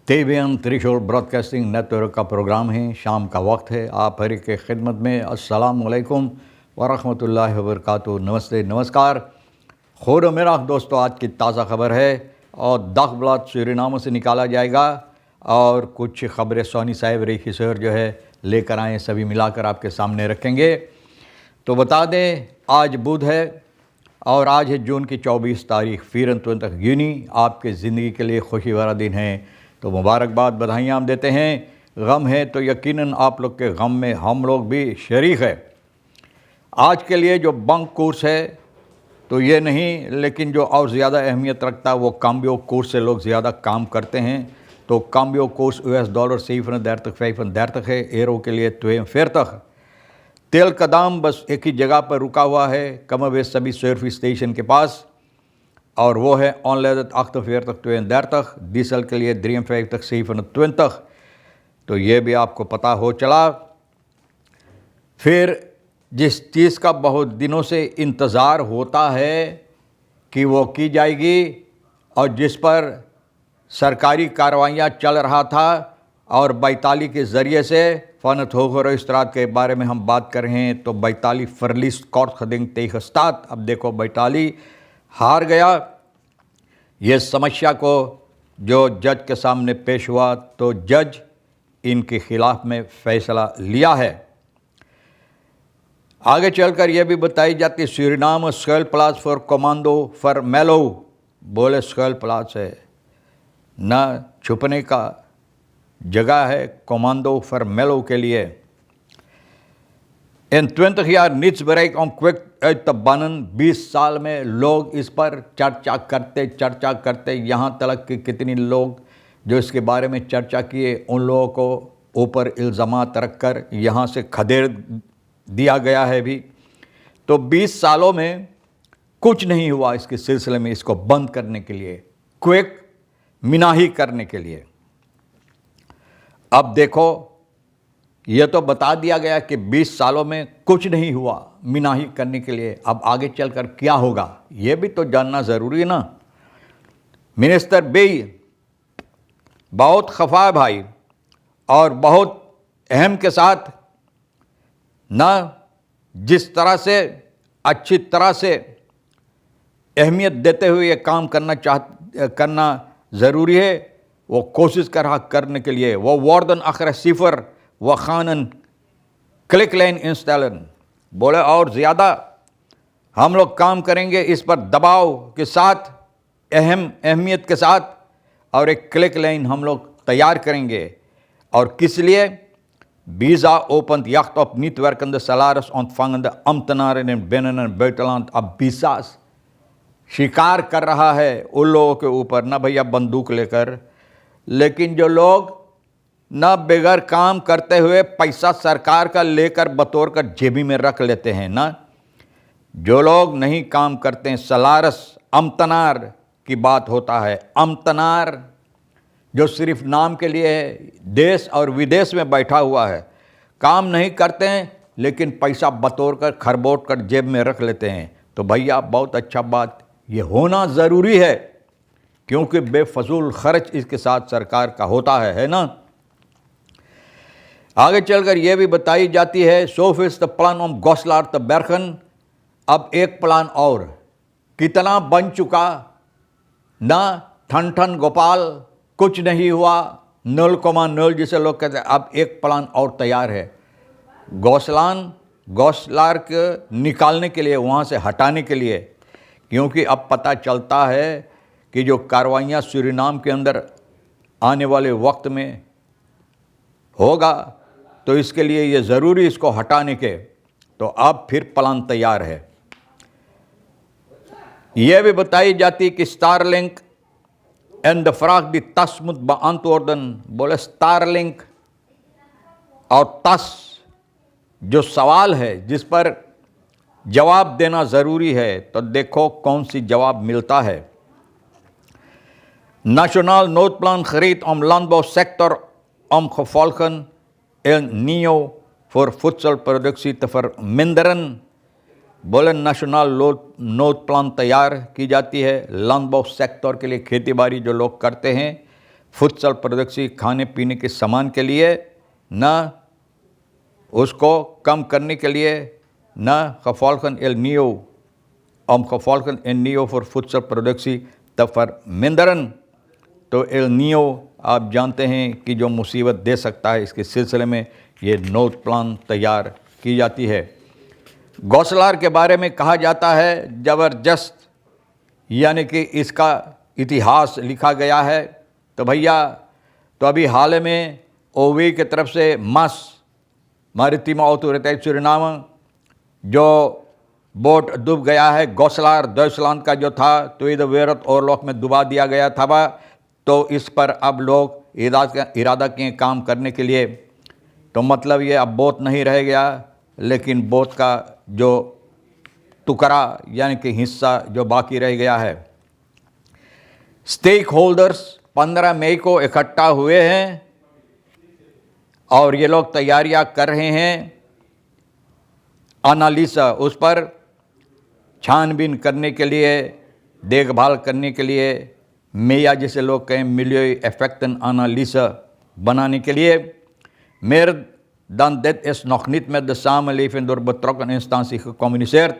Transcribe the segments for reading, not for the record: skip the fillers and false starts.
तेबियन त्रिशूल broadcasting network का programme है। शाम का वक्त है। आप हर एक के खिदमत में अस्सलाम वालेकुम वरहमतुल्लाहि वबरकातुहू। नमस्ते, नमस्कार। खुर मेरा दोस्तों, आज की ताज़ा खबर है और दाखबलात सूरीनाम से निकाला जाएगा और कुछ ख़बरें सोनी साहिब रेखी सर जो है लेकर आए, सभी मिलाकर आपके सामने रखेंगे। तो बता दें, आज बुध है और आज है जून की 24 तारीख। फिर तक यूनी आपके ज़िंदगी के लिए खुशी भरा दिन है, तो मुबारकबाद, बधाइयाँ हम देते हैं। गम है तो यकीनन आप लोग के गम में हम लोग भी शरीक है। आज के लिए जो बंक कोर्स है तो ये नहीं, लेकिन जो और ज़्यादा अहमियत रखता है वो काम्बियो कोर्स से लोग ज़्यादा काम करते हैं। तो काम्बियो कोर्स $7.35 है। एरो के लिए 42। तेल का दाम बस एक ही जगह पर रुका हुआ है, कमोबेश सभी सर्विस स्टेशन के पास, और वो है ऑनलेदत 48-32। डीजल के लिए 53-27। तो ये भी आपको पता हो चला। फिर जिस चीज़ का बहुत दिनों से इंतज़ार होता है कि वो की जाएगी और जिस पर सरकारी कार्रवाइयाँ चल रहा था और बैताली के ज़रिए से फ़नत होकर इस तरह के बारे में हम बात कर रहे हैं, तो बैताली फरलिस्ट कॉर्ट खदिंग तेहस्तात। अब देखो, बैताली हार गया। ये समस्या को जो जज के सामने पेश हुआ तो जज इनके खिलाफ में फ़ैसला लिया है। आगे चलकर यह भी बताई जाती है सूरीनाम स्कल प्लास फॉर कमांडो फॉर मेलो। बोले स्कल प्लास है न छुपने का जगह है, कमांडो फॉर मेलो के लिए। इन 20 jaar niets bereikt om quick uit te bannen। 20 साल में लोग इस पर चर्चा करते यहाँ तक कि कितनी लोग जो इसके बारे में चर्चा किए उन लोगों को ऊपर इल्ज़ामात रख कर यहाँ से खदेड़ दिया गया है भी। तो 20 सालों में कुछ नहीं हुआ इसके सिलसिले में, इसको बंद करने के लिए, क्विक मिनाही करने के लिए। अब देखो, यह तो बता दिया गया कि 20 सालों में कुछ नहीं हुआ मिनाही करने के लिए। अब आगे चलकर क्या होगा यह भी तो जानना ज़रूरी है ना। मिनिस्टर बेई बहुत खफा है भाई, और बहुत अहम के साथ ना जिस तरह से अच्छी तरह से अहमियत देते हुए ये काम करना ज़रूरी है, वो कोशिश कर रहा करने के लिए। वो वार्डन अखर सिफर व खानन क्लिक लाइन इंस्टॉलन। बोले और ज़्यादा हम लोग काम करेंगे इस पर दबाव के साथ, अहमियत के साथ, और एक क्लिक लाइन हम लोग तैयार करेंगे। और किस लिए? Visa open jacht op niet werkende salaris ontvangende ambtenaren in binnen- en buitenland। अब बीसास शिकार कर रहा है उन लोगों के ऊपर, ना भैया बंदूक लेकर, लेकिन जो लोग ना बेगर काम करते हुए पैसा सरकार का लेकर बतौर कर जेबी में रख लेते हैं ना, जो लोग नहीं काम करते हैं। सलारस अमतनार की बात होता है। अमतनार जो सिर्फ नाम के लिए देश और विदेश में बैठा हुआ है, काम नहीं करते हैं लेकिन पैसा बतौर कर खरबोट कर जेब में रख लेते हैं। तो भैया बहुत अच्छा बात, ये होना ज़रूरी है, क्योंकि बेफजूल खर्च इसके साथ सरकार का होता है ना। आगे चलकर यह भी बताई जाती है Sophist the plan Om गौसलार the बैरखन। अब एक प्लान और कितना बन चुका ना, ठन ठन गोपाल, कुछ नहीं हुआ, 0,0 जिसे लोग कहते हैं। अब एक प्लान और तैयार है गौसलार के निकालने के लिए, वहाँ से हटाने के लिए, क्योंकि अब पता चलता है कि जो कार्रवाइयाँ सूरीनाम के अंदर आने वाले वक्त में होगा, तो इसके लिए ये ज़रूरी इसको हटाने के। तो अब फिर प्लान तैयार है। यह भी बताई जाती कि स्टारलिंक एंड द फ्राग दी तस मुद beantwoorden। बोले स्टारलिंक और तस जो सवाल है जिस पर जवाब देना ज़रूरी है, तो देखो कौन सी जवाब मिलता है। Nationaal noodplan gereed om landbouwsector om gevolgen El Niño voor voedselproductie te verminderen। बोले नेशनल नोट प्लान तैयार की जाती है landbouw सेक्टर के लिए, खेती बाड़ी जो लोग करते हैं, फुटसल प्रोडक्ट्स खाने पीने के सामान के लिए, न उसको कम करने के लिए, न gevolgen el nieuw om gevolgen en nieuw voor voedselproductie te verminderen। तो एल नियो आप जानते हैं कि जो मुसीबत दे सकता है, इसके सिलसिले में ये नोट प्लान तैयार की जाती है। गौसलार के बारे में कहा जाता है ज़बरदस्त, यानी कि इसका इतिहास लिखा गया है। तो भैया, तो अभी हाल में ओवी की तरफ से मास मारितिमा ऑटोरिटी सूरिनाम जो बोट डूब गया है, गौसलार डॉइचलैंड का जो था, तो इधर वेरत और लोक में डुबा दिया गया था। तो इस पर अब लोग इरादा किए काम करने के लिए। तो मतलब ये अब बोट नहीं रह गया, लेकिन बोट का जो टुकड़ा यानी कि हिस्सा जो बाकी रह गया है। स्टेक होल्डर्स 15 मई को इकट्ठा हुए हैं और ये लोग तैयारियां कर रहे हैं, एनालिसा उस पर छानबीन करने के लिए, देखभाल करने के लिए, मेया जिसे लोग कहें मिलियो इफेक्टन एनालिसा बनाने के लिए। मेर dan dit is nog niet met de samenleving door betrokken instantie gecommuniceerd।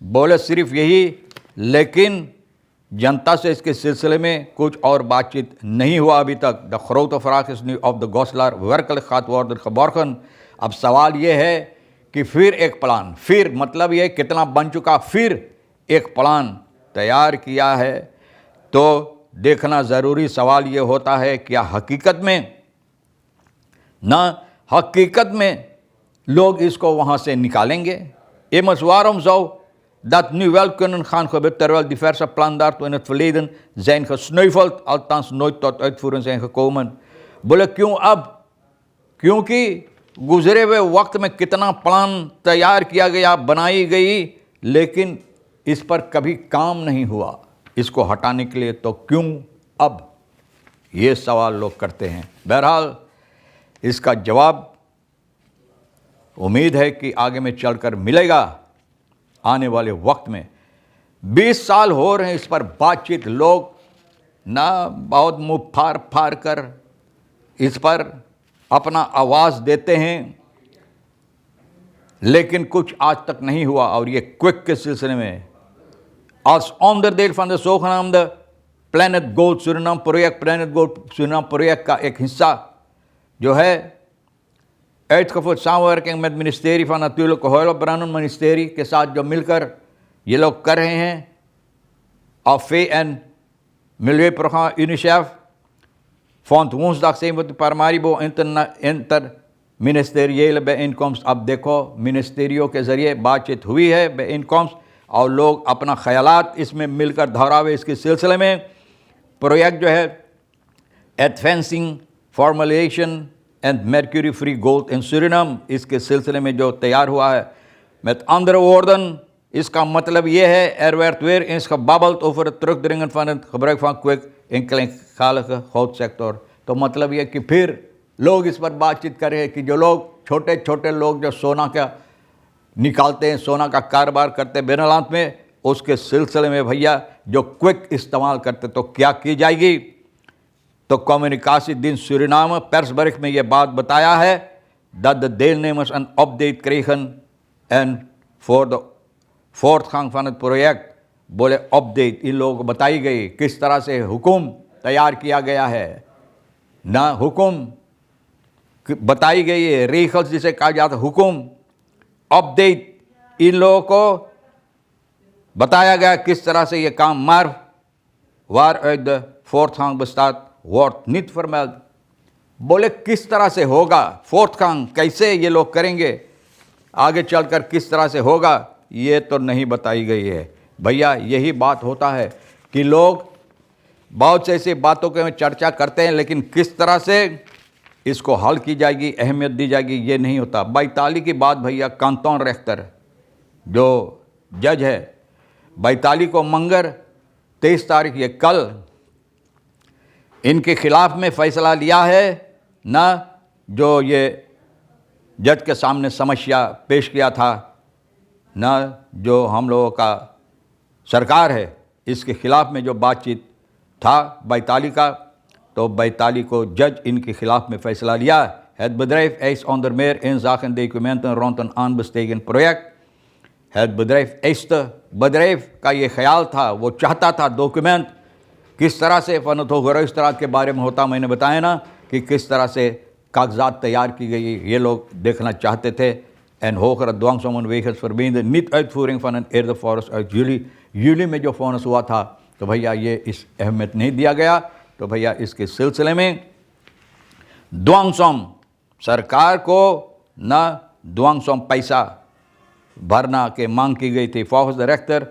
बोले सिर्फ यही, लेकिन जनता से इसके सिलसिले में कुछ और बातचीत नहीं हुआ अभी तक। The grote vraag is nu of de Goslar werkelijk gaat worden geborgen। अब सवाल ये है कि फिर एक प्लान, फिर मतलब ये कितना बन चुका, फिर एक प्लान तैयार किया है। तो देखना ज़रूरी सवाल ये होता है, क्या हकीकत में लोग इसको वहाँ से निकालेंगे। Immers waarom zou dat nu wel kunnen gaan gebeuren terwijl diverse plannen daartoe in het verleden zijn gesneuveld, althans nooit tot uitvoering zijn gekomen। बोले क्यों अब? क्योंकि गुजरे हुए वक्त में कितना प्लान तैयार किया गया, बनाई गई, लेकिन इस पर कभी काम नहीं हुआ इसको हटाने के लिए। तो क्यों अब? ये सवाल लोग करते हैं। बहरहाल इसका जवाब उम्मीद है कि आगे में चलकर मिलेगा आने वाले वक्त में। 20 साल हो रहे हैं इस पर बातचीत, लोग ना बहुत मुँह फाड़ कर इस पर अपना आवाज़ देते हैं, लेकिन कुछ आज तक नहीं हुआ। और ये क्विक के सिलसिले में als onderdeel van de zogenaamde Planet Gold Suriname project, Planet Gold Suriname project का एक हिस्सा जो है uitgevoerd samenwerking met ministerie van Natuurlijke Hulpbronnen ministerie के साथ जो मिलकर ये लोग कर रहे हैं, और VN Milieuprogramma UNICEF vond woensdag 7 Paramaribo interministeriële bijeenkomst। अब देखो मिनिस्ट्रियों के ज़रिए बातचीत हुई है, bijeenkomst, और लोग अपना ख्यालात इसमें मिलकर दोहरावे। इसके सिलसिले में प्रोजेक्ट जो है advancing formulation and mercury free gold in Suriname, इसके सिलसिले में जो तैयार हुआ है। met andere woorden, इसका मतलब ये है, er werd weer eens gebabbeld over het terugdringen van het gebruik van kwik in kleinschalige goudsector। तो मतलब ये कि फिर लोग इस पर बातचीत कर रहे हैं कि जो लोग छोटे छोटे लोग जो सोना का निकालते हैं, सोना का कारोबार करते हैं बेनालांत में, उसके सिलसिले में भैया जो क्विक इस्तेमाल करते तो क्या की जाएगी। तो communicatie dienst Suriname persbericht में ये बात बताया है dat de deelnemers een update kregen en voor de voortgang van het project, बोले अपडेट इन लोगों को बताई गई किस तरह से हुक्म तैयार किया गया है, ना हुक्म बताई गई है, रेखल जिसे कहा जाता है हुक्म, अपडेट इन लोगों को बताया गया किस तरह से ये काम waaruit de voortgang bestaat wordt niet vermeld। बोले किस तरह से होगा voortgang, कैसे ये लोग करेंगे, आगे चलकर किस तरह से होगा, ये तो नहीं बताई गई है। भैया यही बात होता है कि लोग बहुत से ऐसी बातों के में चर्चा करते हैं, लेकिन किस तरह से इसको हल की जाएगी, अहमियत दी जाएगी, ये नहीं होता। 42 की बात भैया कांतोन रेख्तर जो जज है, 42 को मंगर 23 तारीख ये कल इनके खिलाफ में फैसला लिया है ना, जो ये जज के सामने समस्या पेश किया था ना, जो हम लोगों का सरकार है इसके खिलाफ में जो बातचीत था 42 का, तो बैताली को जज इनके खिलाफ में फैसला लिया। Het bedrijf eist onder meer inzage in documenten rond een aanbesteding project। Het bedrijf eiste, bedrijf का ये ख्याल था, वो चाहता था डॉक्यूमेंट किस तरह से फनत हो गरोस्तरात के बारे में होता, मैंने बताया ना कि किस तरह से कागजात तैयार की गई, ये लोग देखना चाहते थे। En hogere dwangsom wegens vermeende niet-uitvoering van een eerder vonnis uit juli में जो vonnis हुआ था, तो भैया ये इस अहमियत नहीं दिया गया। तो भैया इसके सिलसिले में द्वांगसोम सरकार को न द्वांगसोम पैसा भरना के मांग की गई थी। Volgens de rechter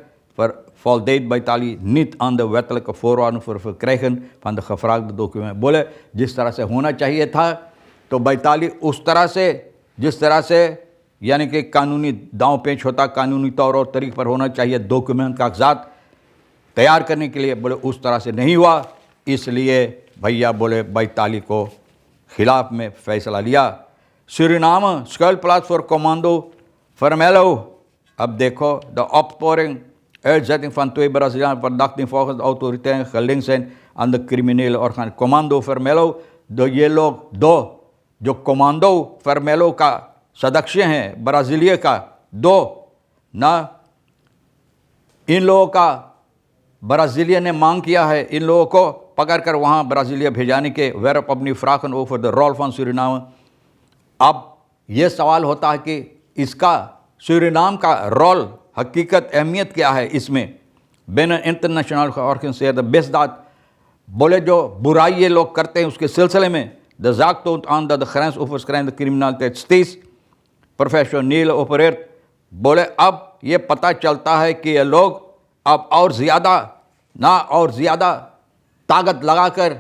voldeed Baitali niet aan de wettelijke voorwaarden voor verkrijgen van de gevraagde documenten। बोले जिस तरह से होना चाहिए था, तो बैताली उस तरह से, जिस तरह से यानी कि कानूनी दांव पेच होता, कानूनी तौर और तरीक़े पर होना चाहिए डॉक्यूमेंट कागजात तैयार करने के लिए, बोले उस तरह से नहीं हुआ। इसलिए भैया बोले बैताली को खिलाफ में फैसला लिया। सूरीनाम स्chuilplaats voor commando Vermelo। अब देखो, द opsporing uitzetting van 2 Braziliaanse verdachten volgens de autoriteiten gelinkt zijn aan de criminele orgaan Commando Vermelo। ये लोग दो जो कमांडो फर्मेलो का सदस्य हैं ब्राज़ीलिया का, दो ना, इन लोगों का ब्राज़ीलिया ने मांग किया है इन लोगों को पकड़कर वहाँ ब्राज़ीलिया भेजाने के वेरप अपनी फ्राकन ओवर द रोल फॉन सूरीनाम। अब ये सवाल होता है कि इसका सूरीनाम का रोल, हकीकत, अहमियत क्या है इसमें। बिन इंटरनेशनल ऑर्गेनाइजेशन बेसदात, बोले जो बुराई ये लोग करते हैं उसके सिलसिले में de zaak toont aan dat de grensoverschrijdende criminaliteit steeds professioneel opereert। बोले अब ये पता चलता है कि ये लोग अब और ज़्यादा ताकत लगाकर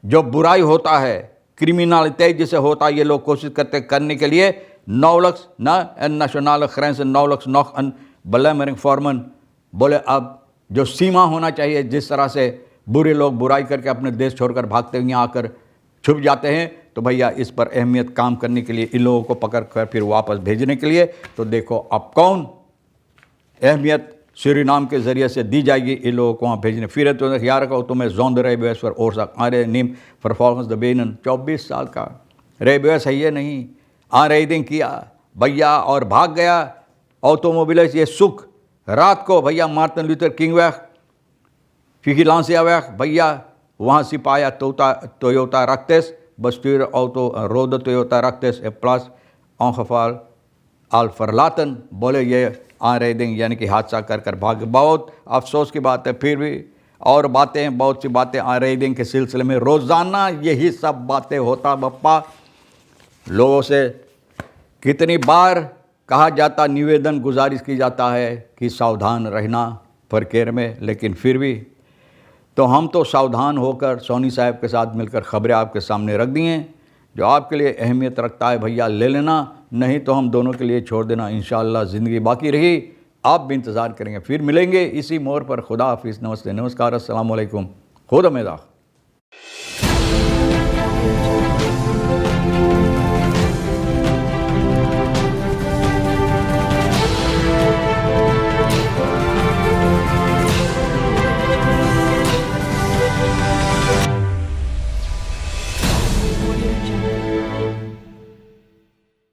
जो बुराई होता है, क्रिमिनलिटी जिसे होता है, ये लोग कोशिश करने के लिए nauwelijks na en nationale grenzen nauwelijks nog een belemmering vormen। बोले अब जो सीमा होना चाहिए, जिस तरह से बुरे लोग बुराई करके अपने देश छोड़कर भागते हुए यहाँ आकर छुप जाते हैं, तो भैया इस पर अहमियत काम करने के लिए, इन लोगों को पकड़ कर फिर वापस भेजने के लिए, तो देखो अब कौन अहमियत सूरीनाम के ज़रिए से दी जाएगी इन लोगों को वहाँ भेजने। फिर तो यार को तुम्हें जोंद रेबेस पर और आरे नीम परफॉर्मेंस द बेनन 24 साल का रेबेस है ये नहीं, रेडिंग किया भैया और भाग गया। ऑटोमोबिल ये सुख रात को भैया Martin Luther King weg, Vigilantia weg, भैया वहाँ सिपाया टोयोटा रखतेस, bestuurder auto een rode Toyota रखतेस in plaats ongeval al verlaten। बोले ये आनराइडिंग यानी कि हादसा कर भाग। बहुत अफसोस की बात है, फिर भी और बातें, बहुत सी बातें आनराइडिंग के सिलसिले में रोज़ाना यही सब बातें होता बप्पा। लोगों से कितनी बार कहा जाता, निवेदन गुजारिश की जाता है कि सावधान रहना फरकेर में, लेकिन फिर भी तो हम तो सावधान होकर सोनी साहब के साथ मिलकर ख़बरें आपके सामने रख दी हैं। जो आपके लिए अहमियत रखता है भैया ले लेना, नहीं तो हम दोनों के लिए छोड़ देना। इंशाअल्लाह ज़िंदगी बाकी रही, आप भी इंतज़ार करेंगे। फिर मिलेंगे इसी मोड़ पर। खुदा हाफिज़, नमस्ते, नमस्कार, अस्सलाम वालेकुम, खुदा मेदा।